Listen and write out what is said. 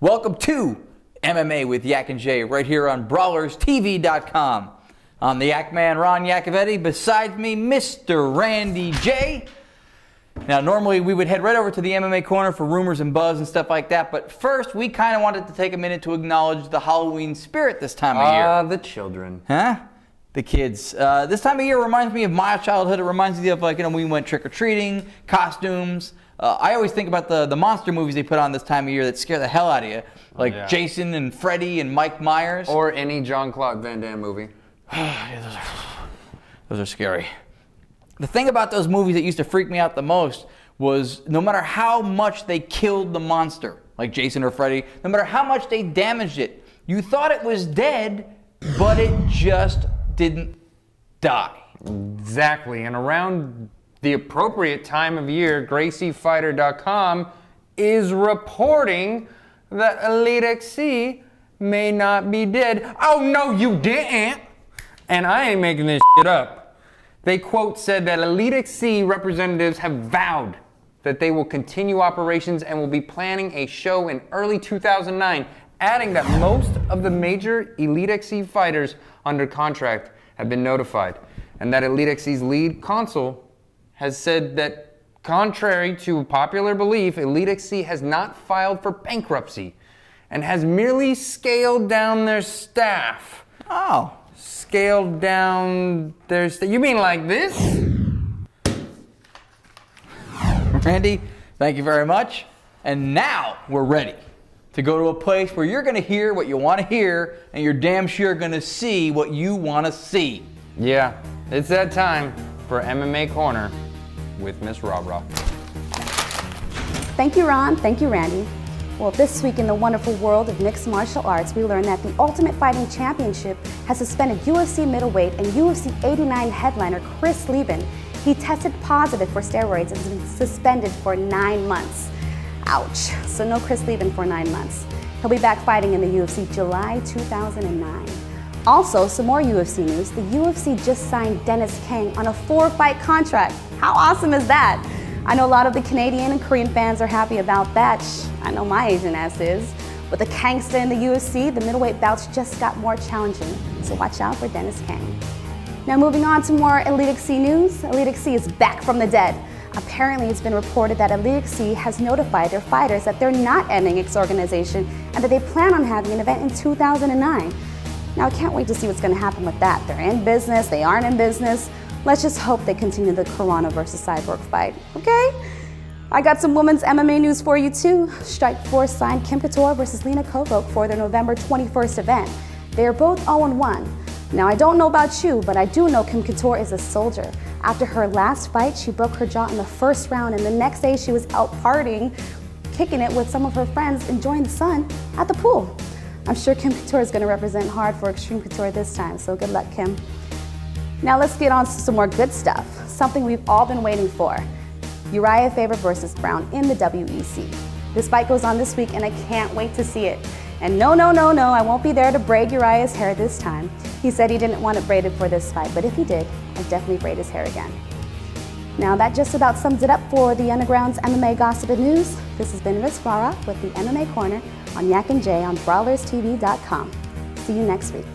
Welcome to MMA with Yac and J right here on BrawlersTV.com. I'm the Yak Man, Ron Yacovetti. Besides me, Mr. Randy J. Now, normally we would head right over to the MMA corner for rumors and buzz and stuff like that, but first we kind of wanted to take a minute to acknowledge the Halloween spirit this time of year. The children. Huh? The kids. This time of year reminds me of my childhood. It reminds me of, like, we went trick-or-treating, costumes. I always think about the monster movies they put on this time of year that scare the hell out of you, like Jason and Freddy and Mike Myers. Or any Jean-Claude Van Damme movie. Those are scary. The thing about those movies that used to freak me out the most was no matter how much they killed the monster, like Jason or Freddy, no matter how much they damaged it, you thought it was dead, but it just didn't die. Exactly, and around the appropriate time of year, GracieFighter.com is reporting that Elite XC may not be dead. Oh, no, you didn't! And I ain't making this shit up. They, quote, said that Elite XC representatives have vowed that they will continue operations and will be planning a show in early 2009, adding that most of the major Elite XC fighters under contract have been notified, and that Elite XC's lead counsel has said that, contrary to popular belief, Elite XC has not filed for bankruptcy and has merely scaled down their staff. Oh. Scaled down their staff. You mean like this? Randy, thank you very much. And now we're ready to go to a place where you're going to hear what you want to hear, and you're damn sure going to see what you want to see. Yeah, it's that time for MMA Corner with Miss RaRa. Thank you, Ron. Thank you, Randy. Well, this week in the wonderful world of mixed martial arts, we learned that the Ultimate Fighting Championship has suspended UFC middleweight and UFC 89 headliner Chris Leben. He tested positive for steroids and has been suspended for 9 months. Ouch. So no Chris Leben for 9 months. He'll be back fighting in the UFC July 2009. Also, some more UFC news. The UFC just signed Dennis Kang on a 4-fight contract. How awesome is that? I know a lot of the Canadian and Korean fans are happy about that. I know my Asian ass is. With the Kangsta in the UFC, the middleweight bouts just got more challenging. So watch out for Dennis Kang. Now moving on to more Elite XC news. Elite XC is back from the dead. Apparently, it's been reported that Elite XC has notified their fighters that they're not ending its organization and that they plan on having an event in 2009. Now, I can't wait to see what's going to happen with that. They're in business, they aren't in business. Let's just hope they continue the Corona versus Cyborg fight, okay? I got some women's MMA news for you too. Strikeforce signed Kim Couture versus Lena Kovac for their November 21st event. They are both 0-1. Now, I don't know about you, but I do know Kim Couture is a soldier. After her last fight, she broke her jaw in the first round, and the next day she was out partying, kicking it with some of her friends, enjoying the sun at the pool. I'm sure Kim Couture is going to represent hard for Extreme Couture this time, so good luck, Kim. Now let's get on to some more good stuff, something we've all been waiting for. Uriah Faber versus Brown in the WEC. This fight goes on this week, and I can't wait to see it. And no, I won't be there to braid Uriah's hair this time. He said he didn't want it braided for this fight, but if he did, I'd definitely braid his hair again. Now that just about sums it up for the Underground's MMA gossip and news. This has been Miss RaRa with the MMA Corner on Yac and J on BrawlersTV.com. See you next week.